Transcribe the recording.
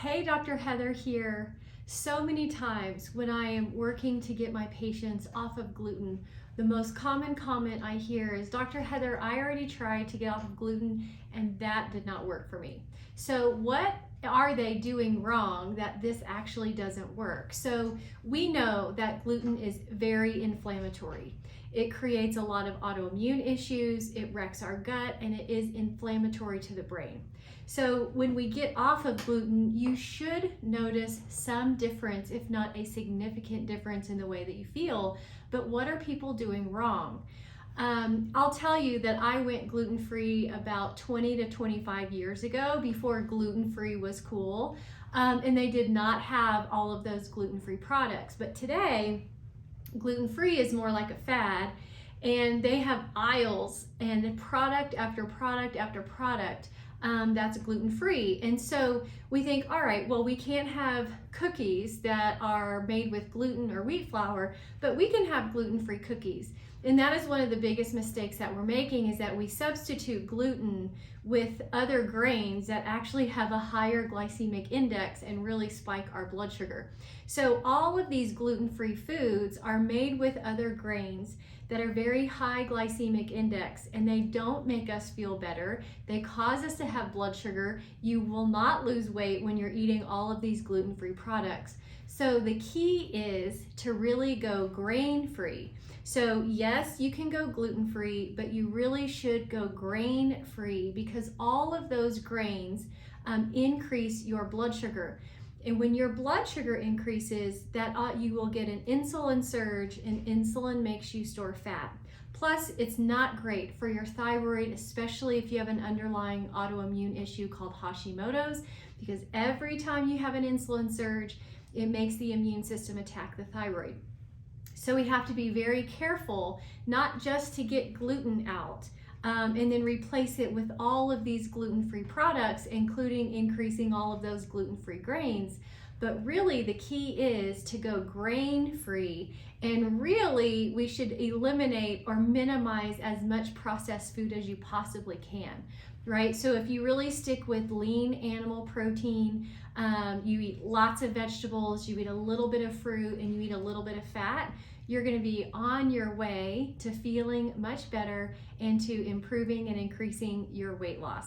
Hey, Dr. Heather here. So many times when I am working to get my patients off of gluten, the most common comment I hear is, Dr. Heather, I already tried to get off of gluten and that did not work for me. So what are they doing wrong that this actually doesn't work? So we know that gluten is very inflammatory. It creates a lot of autoimmune issues, it wrecks our gut, and it is inflammatory to the brain. So when we get off of gluten, you should notice some difference, if not a significant difference in the way that you feel. But what are people doing wrong? I'll tell you that I went gluten-free about 20 to 25 years ago, before gluten-free was cool. And they did not have all of those gluten-free products. But today, gluten-free is more like a fad, and they have aisles and product after product after product that's gluten-free. And so we think, all right, well, we can't have cookies that are made with gluten or wheat flour, but we can have gluten-free cookies. And that is one of the biggest mistakes that we're making, is that we substitute gluten with other grains that actually have a higher glycemic index and really spike our blood sugar. So all of these gluten-free foods are made with other grains that are very high glycemic index, and they don't make us feel better. They cause us to have blood sugar. You will not lose weight when you're eating all of these gluten-free products. So the key is to really go grain-free. So yes, you can go gluten-free, but you really should go grain-free, because all of those grains increase your blood sugar. And when your blood sugar increases, that you will get an insulin surge, and insulin makes you store fat. Plus, it's not great for your thyroid, especially if you have an underlying autoimmune issue called Hashimoto's, because every time you have an insulin surge, it makes the immune system attack the thyroid. So we have to be very careful, not just to get gluten out and then replace it with all of these gluten-free products, including increasing all of those gluten-free grains. But really the key is to go grain-free, and really we should eliminate or minimize as much processed food as you possibly can, right? So if you really stick with lean animal protein, you eat lots of vegetables, you eat a little bit of fruit, and you eat a little bit of fat, you're going to be on your way to feeling much better and to improving and increasing your weight loss.